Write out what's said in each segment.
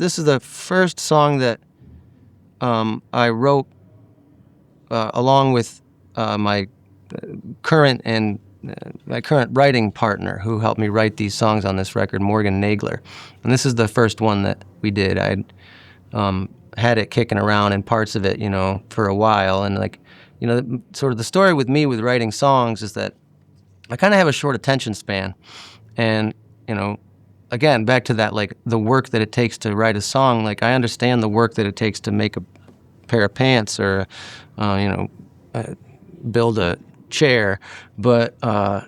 this is the first song that I wrote along with my current writing partner who helped me write these songs on this record, Morgan Nagler. And this is the first one that we did. I had it kicking around in parts of it, for a while. And sort of the story with me with writing songs is that I kind of have a short attention span. And, again, back to that, the work that it takes to write a song, I understand the work that it takes to make a pair of pants or, build a chair. But, I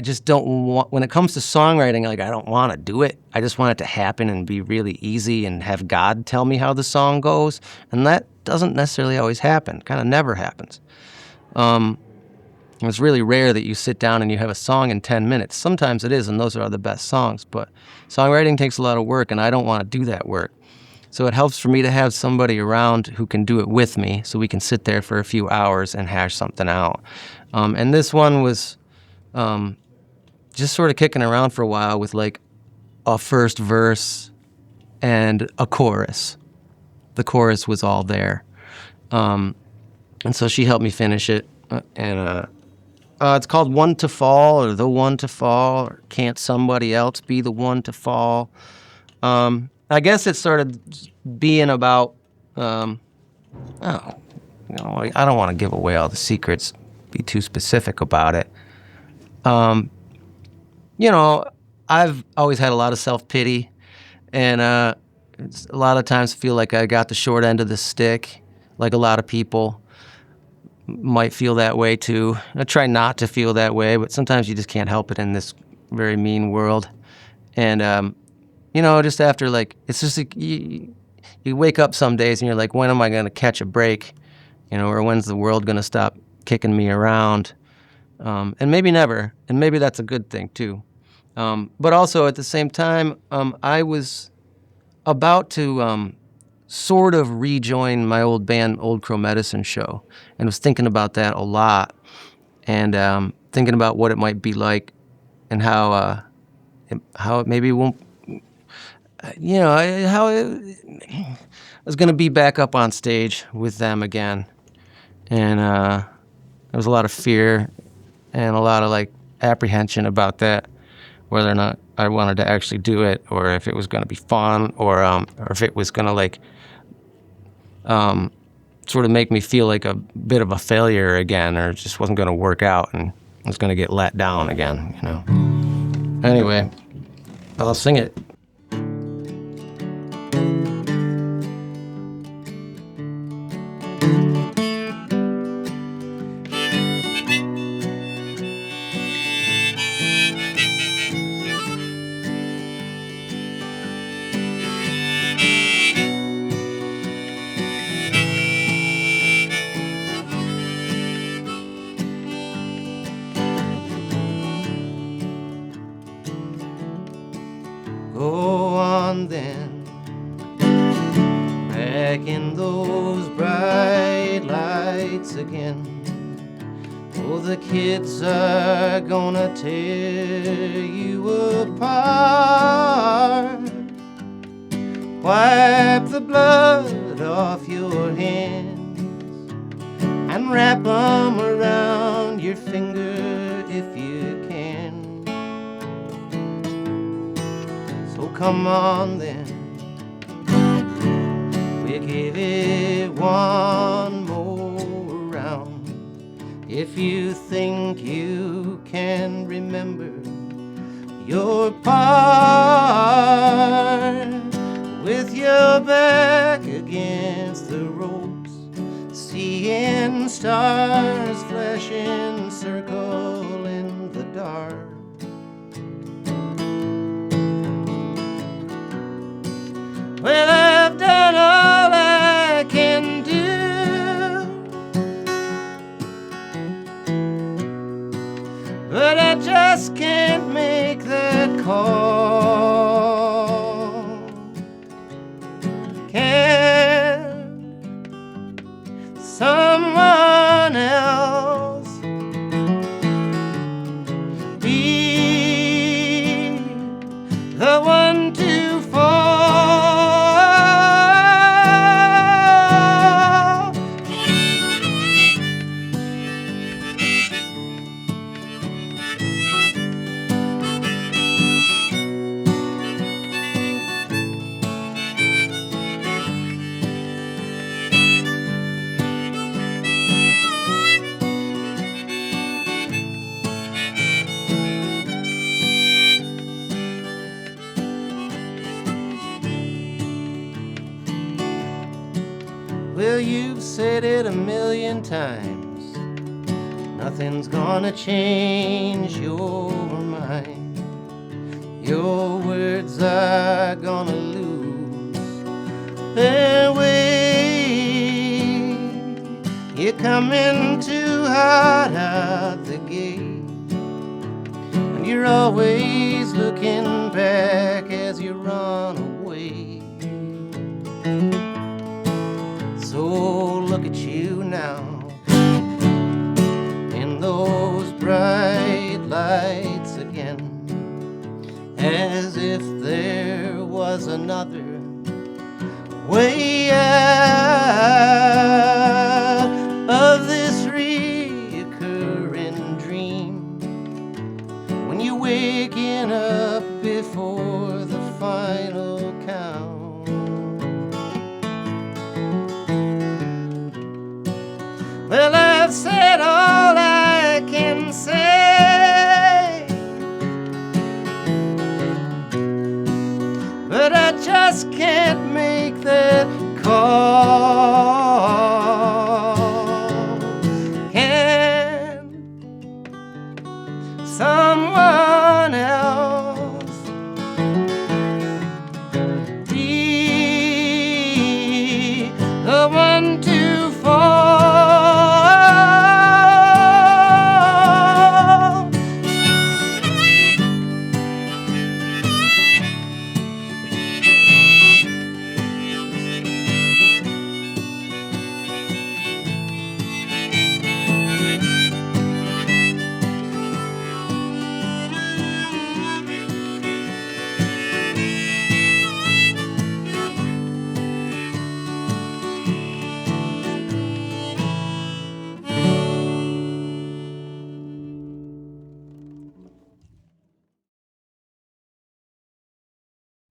just don't want, when it comes to songwriting, I don't want to do it. I just want it to happen and be really easy and have God tell me how the song goes. And that doesn't necessarily always happen, kind of never happens. It's really rare that you sit down and you have a song in 10 minutes. Sometimes it is, and those are the best songs. But songwriting takes a lot of work, and I don't want to do that work. So it helps for me to have somebody around who can do it with me so we can sit there for a few hours and hash something out. And this one was just sort of kicking around for a while with a first verse and a chorus. The chorus was all there. And so she helped me finish it. It's called One to Fall, or The One to Fall, or Can't Somebody Else Be the One to Fall? I guess it started being about, I don't want to give away all the secrets, be too specific about it. I've always had a lot of self-pity, and a lot of times feel like I got the short end of the stick, like a lot of people might feel that way too. I try not to feel that way, but sometimes you just can't help it in this very mean world. And, just after it's just you wake up some days and you're like, when am I going to catch a break? Or when's the world going to stop kicking me around? And maybe never. And maybe that's a good thing too. But also at the same time, I was about to sort of rejoin my old band, Old Crow Medicine Show, and was thinking about that a lot, and thinking about what it might be like, and how it maybe won't, how I was going to be back up on stage with them again, and there was a lot of fear and a lot of apprehension about that, whether or not I wanted to actually do it, or if it was going to be fun, or if it was going to sort of make me feel like a bit of a failure again, or it just wasn't going to work out and I was going to get let down again, Anyway, I'll sing it. Go on then, back in those bright lights again. Oh, the kids are gonna tear you apart. Wipe the blood off your hands and wrap them around your finger if you can. So come on then, we'll give it one more round. If you think you can remember your part, with your back against the ropes, seeing stars flashing circle in the dark. Well, I've done all I can do, but I just can't make that call. Can someone else be the one to fall? Well, you've said it 1,000,000 times. Nothing's gonna change your mind. Your words are gonna lose their way. You're coming too hard out the gate, and you're always looking back as you run away. So look at you now, in those bright lights again, as if there was another way out of this recurring dream. When you're waking up before the final count. Well, I've said all I can say, but I just can't make that call.